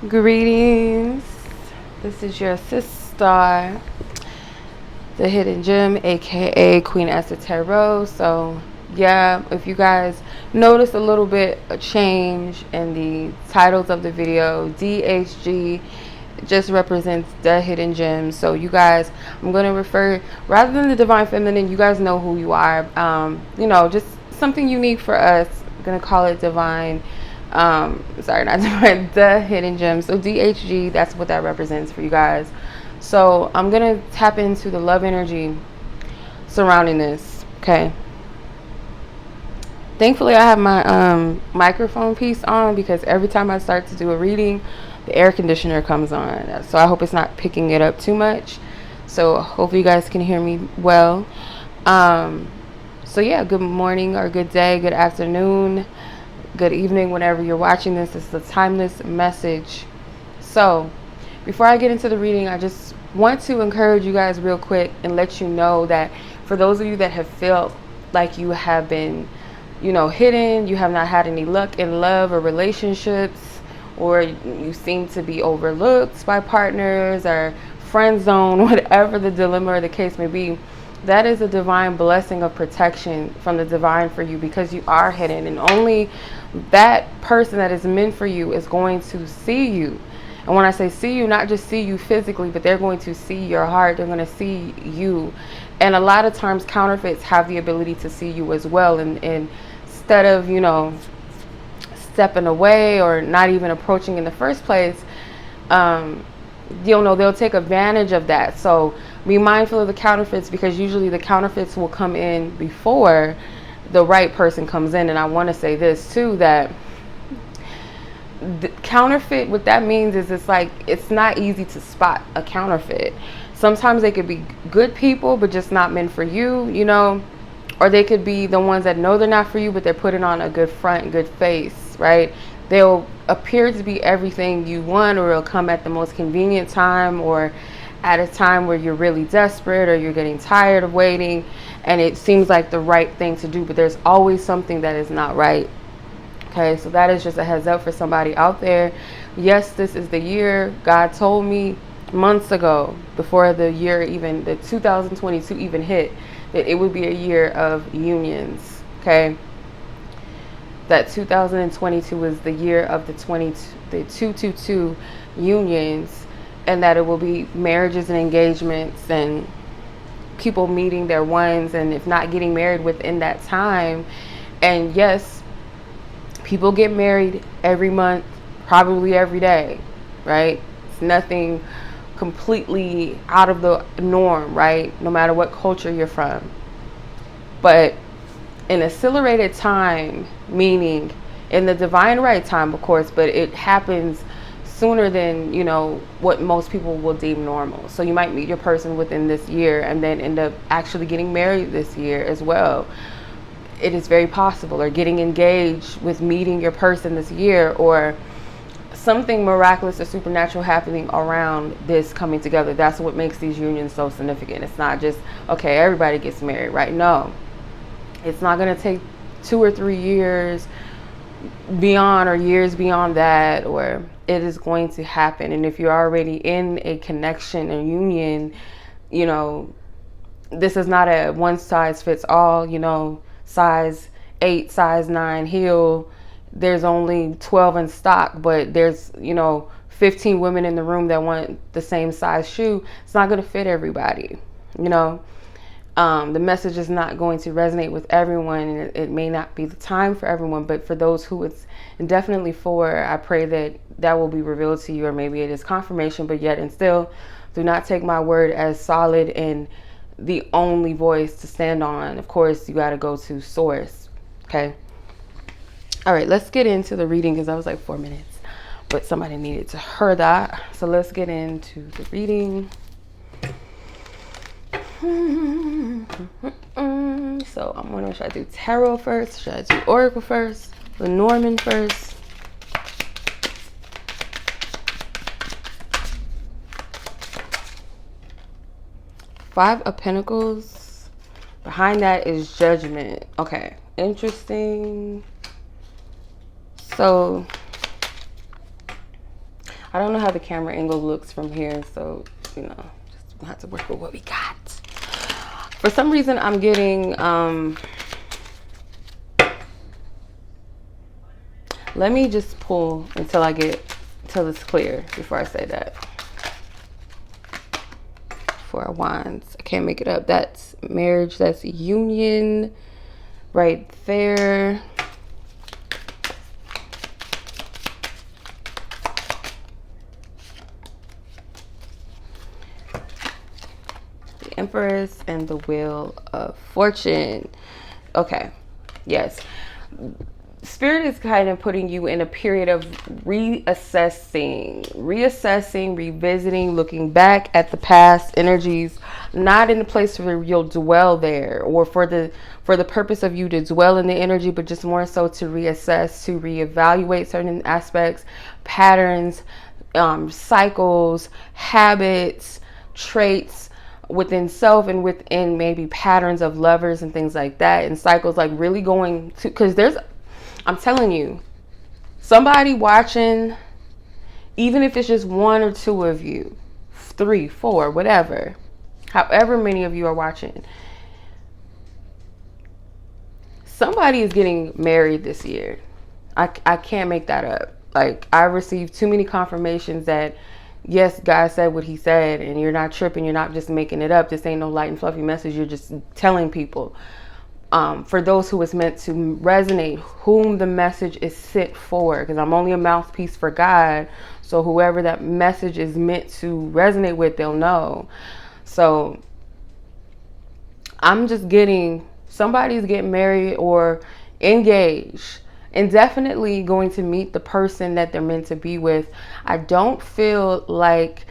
Greetings. This is your SiStar, the Hidden Gem, aka Queen Esther Tarot. So, yeah, if you guys notice a little bit of change in the titles of the video, DHG just represents the Hidden Gem. So, you guys, I'm going to refer, rather than the Divine Feminine, you guys know who you are. Just something unique for us. I'm going to call it Divine. Sorry, not Divine, the Hidden Gem. So DHG, that's what that represents for you guys. So I'm gonna tap into the love energy surrounding this. Okay. Thankfully, I have my microphone piece on because every time I start to do a reading, the air conditioner comes on. So I hope it's not picking it up too much. So hopefully you guys can hear me well. So yeah, good morning or good day, good afternoon, good evening, whenever you're watching this. It's a timeless message. So before I get into the reading, I just want to encourage you guys real quick and let you know that for those of you that have felt like you have been, hidden, you have not had any luck in love or relationships, or you seem to be overlooked by partners or friend zone, whatever the dilemma or the case may be, that is a divine blessing of protection from the divine for you, because you are hidden, and only that person that is meant for you is going to see you. And when I say see you, not just see you physically, but they're going to see your heart. They're going to see you. And a lot of times counterfeits have the ability to see you as well. And instead of, stepping away or not even approaching in the first place, they'll take advantage of that. So be mindful of the counterfeits, because usually the counterfeits will come in before the right person comes in. And I want to say this too, that the counterfeit, what that means is it's not easy to spot a counterfeit. Sometimes they could be good people but just not meant for you, or they could be the ones that know they're not for you, but they're putting on a good front, good face, right? They'll appear to be everything you want, or it'll come at the most convenient time, or at a time where you're really desperate or you're getting tired of waiting and it seems like the right thing to do, but there's always something that is not right. Okay, so that is just a heads up for somebody out there. Yes, this is the year. God told me months ago, before the year even, the 2022 even hit, that it would be a year of unions. Okay, that 2022 was the year of the 222 unions, and that it will be marriages and engagements and people meeting their ones, and if not getting married within that time. And yes, people get married every month, probably every day, right? It's nothing completely out of the norm, right? No matter what culture you're from. But in accelerated time, meaning in the divine right time, of course, but it happens sooner than, what most people will deem normal. So you might meet your person within this year and then end up actually getting married this year as well. It is very possible. Or getting engaged with meeting your person this year, or something miraculous or supernatural happening around this coming together. That's what makes these unions so significant. It's not just, okay, everybody gets married, right? No, it's not going to take 2 or 3 years beyond, or years beyond that, or it is going to happen. And if you're already in a connection, a union, this is not a one size fits all, size 8, size 9 heel. There's only 12 in stock, but there's, 15 women in the room that want the same size shoe. It's not going to fit everybody, The message is not going to resonate with everyone, and it may not be the time for everyone, but for those who it's definitely for, I pray that will be revealed to you, or maybe it is confirmation, but yet and still, do not take my word as solid and the only voice to stand on. Of course, you got to go to source. Okay. All right, let's get into the reading, because I was like 4 minutes, but somebody needed to hear that. So let's get into the reading. So I'm wondering, should I do tarot first? Should I do oracle first? Lenormand first? Five of Pentacles. Behind that is Judgment. Okay, interesting. So I don't know how the camera angle looks from here, so, you know, just have to work with what we got. For some reason, I'm getting, let me just pull until it's clear before I say that. Four of Wands. I can't make it up. That's marriage. That's union right there. The Empress and the Wheel of Fortune. Okay. Yes. Spirit is kind of putting you in a period of reassessing, revisiting, looking back at the past energies, not in a place where you'll dwell there or for the purpose of you to dwell in the energy, but just more so to reassess, to reevaluate certain aspects, patterns, cycles, habits, traits within self and within maybe patterns of lovers and things like that, and cycles, like really going to, because I'm telling you, somebody watching, even if it's just one or two of you, 3, 4, whatever, however many of you are watching, somebody is getting married this year. I can't make that up. Like, I received too many confirmations that, yes, God said what he said, and you're not tripping, you're not just making it up. This ain't no light and fluffy message. You're just telling people. For those who it's meant to resonate, whom the message is sent for, because I'm only a mouthpiece for God. So whoever that message is meant to resonate with, they'll know. So I'm just getting, somebody's getting married or engaged and definitely going to meet the person that they're meant to be with. I don't feel like,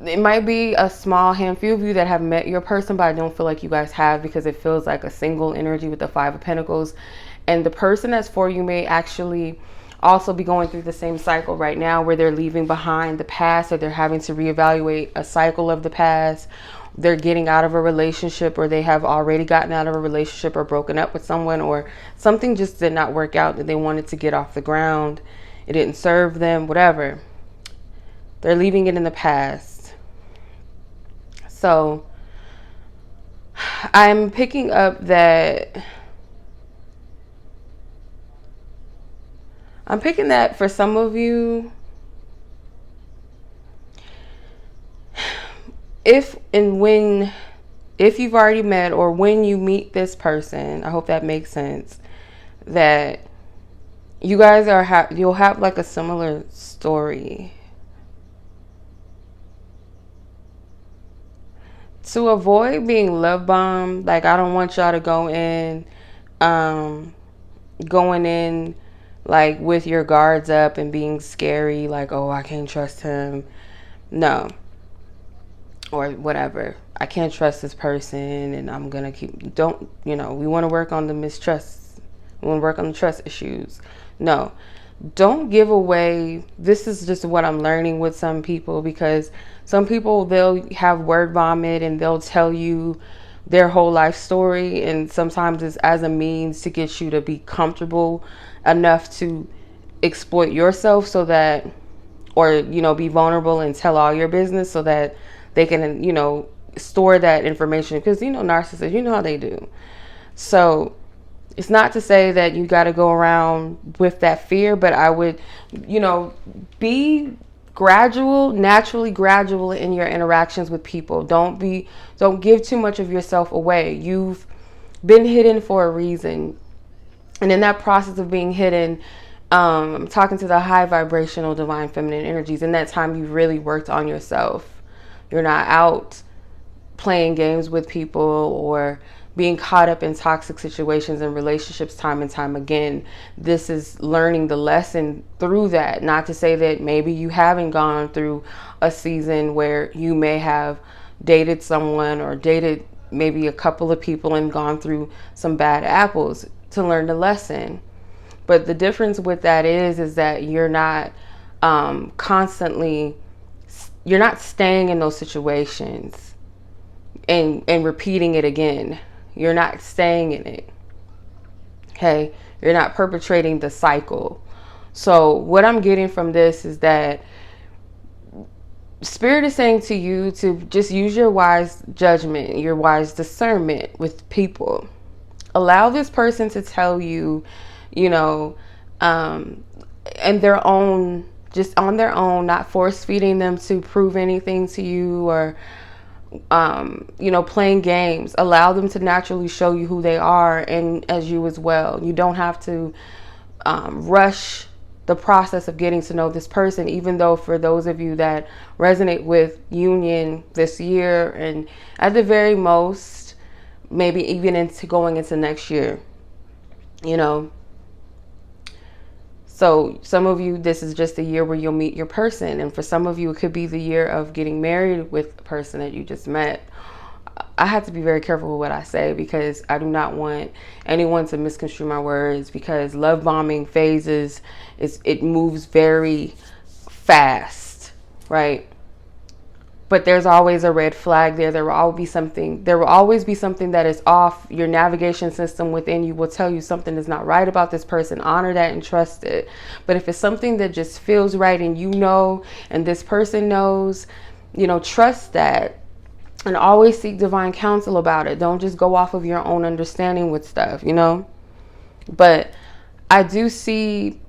it might be a small handful of you that have met your person, but I don't feel like you guys have, because it feels like a single energy with the 5 of Pentacles. And the person that's for you may actually also be going through the same cycle right now, where they're leaving behind the past, or they're having to reevaluate a cycle of the past. They're getting out of a relationship, or they have already gotten out of a relationship or broken up with someone, or something just did not work out that they wanted to get off the ground. It didn't serve them, whatever. They're leaving it in the past. So I'm picking up that, for some of you, if you've already met, or when you meet this person, I hope that makes sense, that you guys you'll have like a similar story. To avoid being love bombed, like, I don't want y'all to going in like with your guards up and being scary, like, oh, I can't trust him. No. Or whatever. I can't trust this person, and I'm gonna we want to work on the mistrust. We want to work on the trust issues. No. Don't give away. This is just what I'm learning with some people, because some people, they'll have word vomit and they'll tell you their whole life story, and sometimes it's as a means to get you to be comfortable enough to exploit yourself, so that, or be vulnerable and tell all your business, so that they can store that information, because narcissists, you know how they do. So it's not to say that you got to go around with that fear, but I would, be naturally gradual in your interactions with people. Don't give too much of yourself away. You've been hidden for a reason. And in that process of being hidden, I'm talking to the high vibrational divine feminine energies. In that time, you've really worked on yourself. You're not out playing games with people or being caught up in toxic situations and relationships time and time again. This is learning the lesson through that. Not to say that maybe you haven't gone through a season where you may have dated someone or dated maybe a couple of people and gone through some bad apples to learn the lesson. But the difference with that is that you're not you're not staying in those situations and repeating it again. You're not staying in it. Okay? You're not perpetrating the cycle. So what I'm getting from this is that Spirit is saying to you to just use your wise judgment, your wise discernment with people. Allow this person to tell you, you know, and their own, just on their own, not force feeding them to prove anything to you, or you know, playing games. Allow them to naturally show you who they are, and as you as well. You don't have to rush the process of getting to know this person, even though for those of you that resonate with union this year, and at the very most, maybe even into going into next year, you know. So some of you, this is just a year where you'll meet your person. And for some of you, it could be the year of getting married with a person that you just met. I have to be very careful with what I say, because I do not want anyone to misconstrue my words, because love bombing phases, it moves very fast, right? But there's always a red flag there. There will always be something that is off. Your navigation system within you will tell you something is not right about this person. Honor that and trust it. But if it's something that just feels right, and you know, and this person knows, you know, trust that. And always seek divine counsel about it. Don't just go off of your own understanding with stuff, you know. But I do see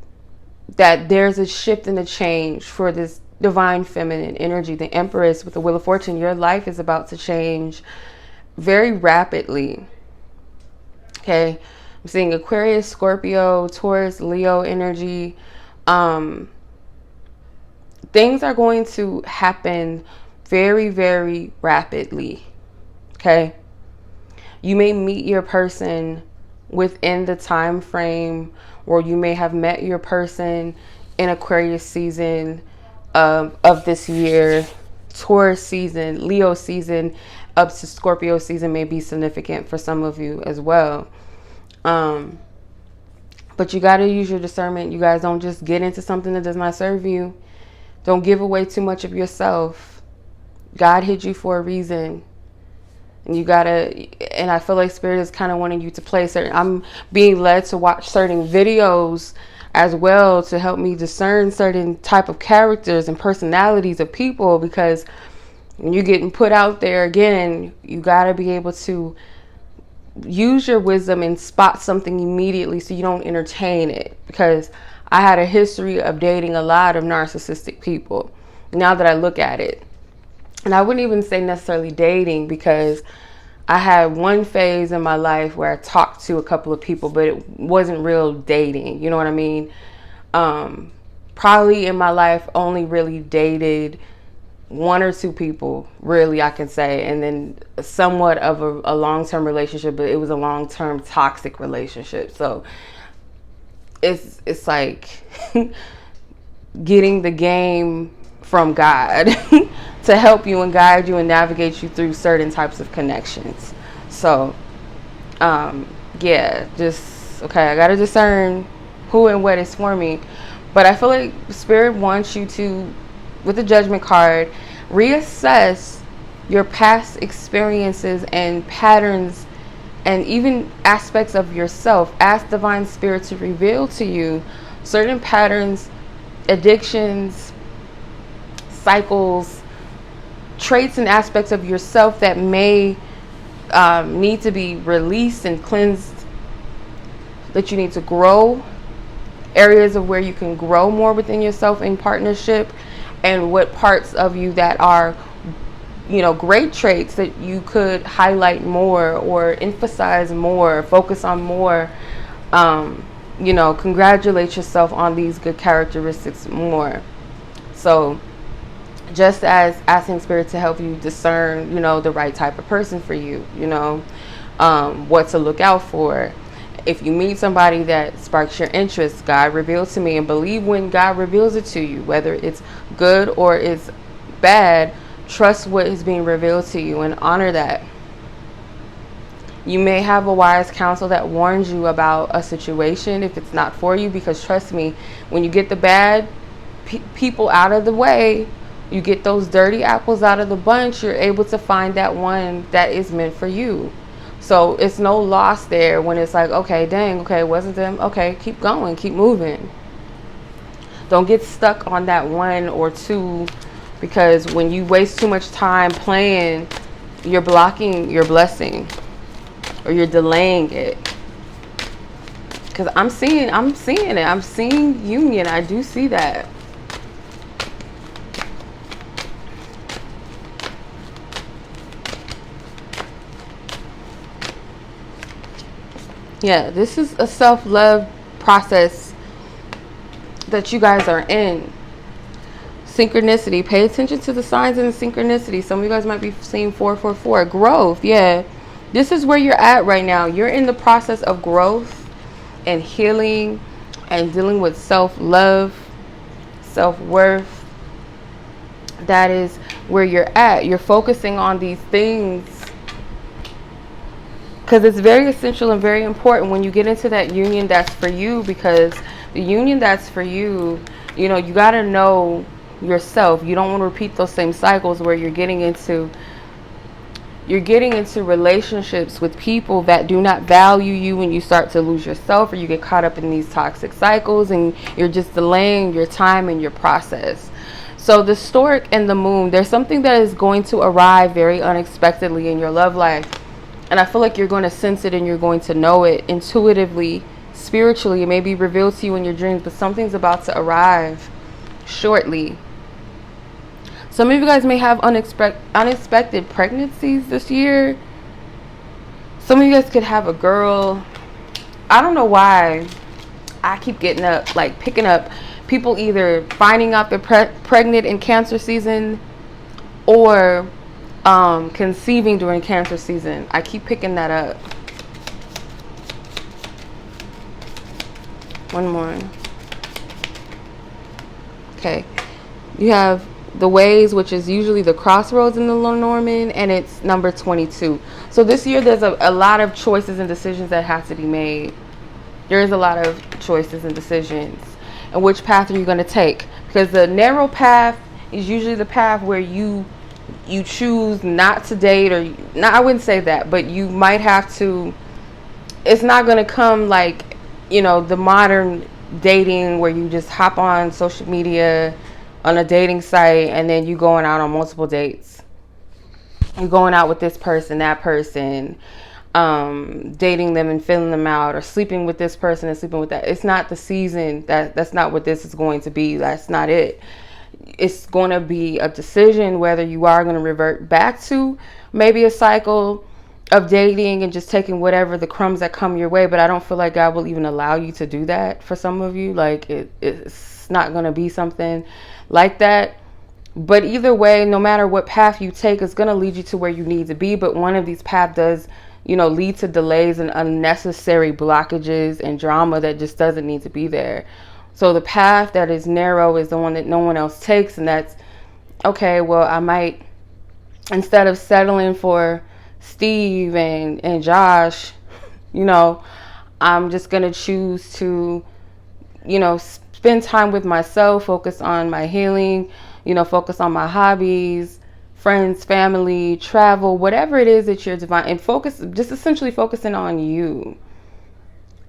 that there's a shift and a change for this divine feminine energy, the Empress with the Wheel of Fortune. Your life is about to change very rapidly. Okay, I'm seeing Aquarius, Scorpio, Taurus, Leo energy. Things are going to happen very, very rapidly. Okay, you may meet your person within the time frame, or you may have met your person in Aquarius season of this year. Taurus season, Leo season, up to Scorpio season may be significant for some of you as well. But you got to use your discernment. You guys don't just get into something that does not serve you. Don't give away too much of yourself. God hid you for a reason. And you gotta, and I feel like Spirit is kind of wanting you to play certain, I'm being led to watch certain videos as well to help me discern certain type of characters and personalities of people, because when you're getting put out there again, you gotta be able to use your wisdom and spot something immediately so you don't entertain it. Because I had a history of dating a lot of narcissistic people, now that I look at it. And I wouldn't even say necessarily dating, because I had one phase in my life where I talked to a couple of people, but it wasn't real dating. You know what I mean? Probably in my life only really dated one or two people, really, I can say. And then somewhat of a long-term relationship, but it was a long-term toxic relationship. So it's like getting the game from God to help you and guide you and navigate you through certain types of connections. So yeah, just okay, I gotta discern who and what is for me. But I feel like Spirit wants you to, with the Judgment card, reassess your past experiences and patterns, and even aspects of yourself. Ask Divine Spirit to reveal to you certain patterns, addictions, cycles, traits and aspects of yourself that may need to be released and cleansed, that you need to grow, areas of where you can grow more within yourself in partnership, and what parts of you that are, you know, great traits that you could highlight more or emphasize more, focus on more, you know, congratulate yourself on these good characteristics more. So just as asking Spirit to help you discern, you know, the right type of person for you, you know, what to look out for. If you meet somebody that sparks your interest, God reveals to me, and believe when God reveals it to you, whether it's good or it's bad, trust what is being revealed to you and honor that. You may have a wise counsel that warns you about a situation if it's not for you, because trust me, when you get the bad people out of the way, you get those dirty apples out of the bunch, you're able to find that one that is meant for you. So it's no loss there when it's like, okay, dang, okay, it wasn't them. Okay, keep going, keep moving. Don't get stuck on that one or two Because when you waste too much time playing, you're blocking your blessing, or you're delaying it. Because I'm seeing it. I'm seeing union. I do see that. Yeah, this is a self-love process that you guys are in. Synchronicity. Pay attention to the signs and the synchronicity. Some of you guys might be seeing 444. Growth. Yeah. This is where you're at right now. You're in the process of growth and healing and dealing with self-love, self-worth. That is where you're at. You're focusing on these things because it's very essential and very important when you get into that union that's for you, because the union that's for you, you know, you got to know yourself. You don't want to repeat those same cycles where you're getting into relationships with people that do not value you, and you start to lose yourself, or you get caught up in these toxic cycles and you're just delaying your time and your process. So the stork and the moon, there's something that is going to arrive very unexpectedly in your love life. And I feel like you're going to sense it and you're going to know it intuitively, spiritually. It may be revealed to you in your dreams, but something's about to arrive shortly. Some of you guys may have unexpected pregnancies this year. Some of you guys could have a girl. I don't know why I keep picking up people either finding out they're pregnant in Cancer season or conceiving during Cancer season. I keep picking that up. One more. Okay. You have the ways, which is usually the crossroads in the Lenormand, and it's number 22. So this year there's a lot of choices and decisions that have to be made. There is a lot of choices and decisions. And which path are you going to take? Because the narrow path is usually the path where you choose not to date, or not, I wouldn't say that, but you might have to. It's not going to come like, you know, the modern dating where you just hop on social media on a dating site and then you going out on multiple dates. You're going out with this person, that person, dating them and filling them out, or sleeping with this person and sleeping with that. It's not the season. That's not what this is going to be. That's not it. It's going to be a decision whether you are going to revert back to maybe a cycle of dating and just taking whatever the crumbs that come your way. But I don't feel like God will even allow you to do that for some of you. Like it's not going to be something like that. But either way, no matter what path you take, it's going to lead you to where you need to be. But one of these paths does, you know, lead to delays and unnecessary blockages and drama that just doesn't need to be there. So the path that is narrow is the one that no one else takes. And that's, okay, well, I might, instead of settling for Steve and Josh, you know, I'm just going to choose to, you know, spend time with myself, focus on my healing, you know, focus on my hobbies, friends, family, travel, whatever it is that you're divine, and focus, just essentially focusing on you.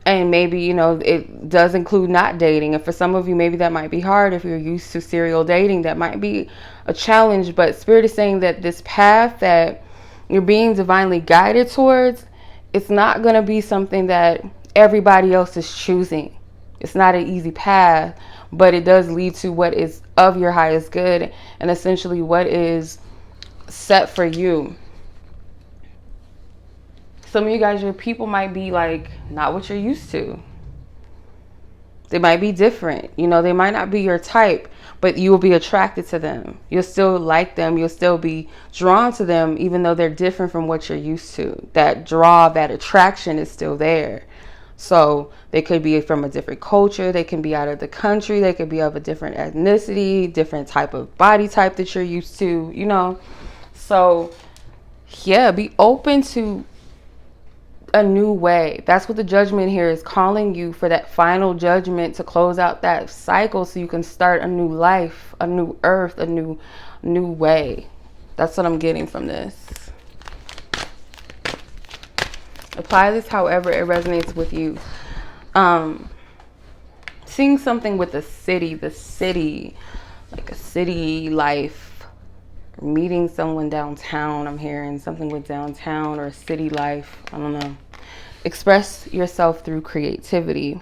And maybe, you know, it does include not dating. And for some of you, maybe that might be hard. If you're used to serial dating, that might be a challenge. But Spirit is saying that this path that you're being divinely guided towards, it's not going to be something that everybody else is choosing. It's not an easy path, but it does lead to what is of your highest good and essentially what is set for you. Some of you guys, your people might be like not what you're used to. They might be different. You know, they might not be your type, but you will be attracted to them. You'll still like them. You'll still be drawn to them, even though they're different from what you're used to. That draw, that attraction is still there. So they could be from a different culture. They can be out of the country. They could be of a different ethnicity, different type of body type that you're used to, you know. So yeah, be open to a new way. That's what the judgment here is calling you for, that final judgment to close out that cycle so you can start a new life, a new earth, a new way. That's what I'm getting from this. Apply this however it resonates with you. Seeing something with the city, like a city life, meeting someone downtown. I'm hearing something with downtown or city life. I don't know. Express yourself through creativity.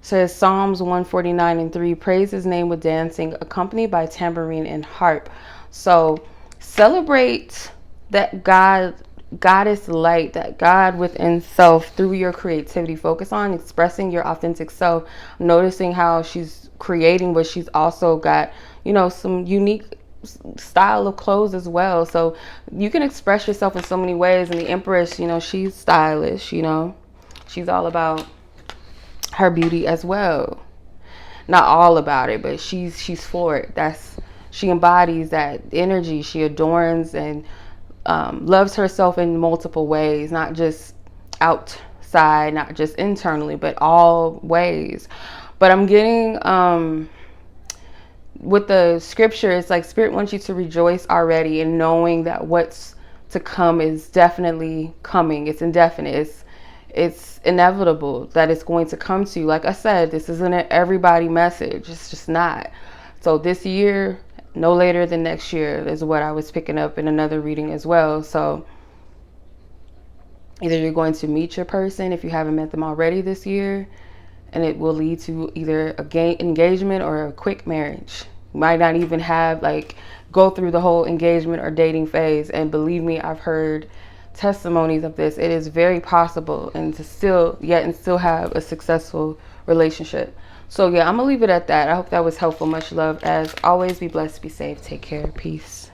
Says Psalms 149:3, praise his name with dancing, accompanied by tambourine and harp. So celebrate that goddess light, that God within self through your creativity. Focus on expressing your authentic self, noticing how she's creating, but she's also got, you know, some unique style of clothes as well. So you can express yourself in so many ways. And the Empress, you know, she's stylish, you know, she's all about her beauty as well. Not all about it, but she's for it. She embodies that energy. She adorns and loves herself in multiple ways, not just outside, not just internally, but all ways. But I'm getting with the scripture, it's like Spirit wants you to rejoice already and knowing that what's to come is definitely coming. It's indefinite. It's inevitable that it's going to come to you. Like I said, this isn't an everybody message. It's just not. So this year, no later than next year, is what I was picking up in another reading as well. So either you're going to meet your person if you haven't met them already this year, and it will lead to either a engagement or a quick marriage. You might not even have go through the whole engagement or dating phase. And believe me, I've heard testimonies of this. It is very possible, and to still have a successful relationship. So yeah, I'm gonna leave it at that. I hope that was helpful. Much love. As always, be blessed, be safe, take care, peace.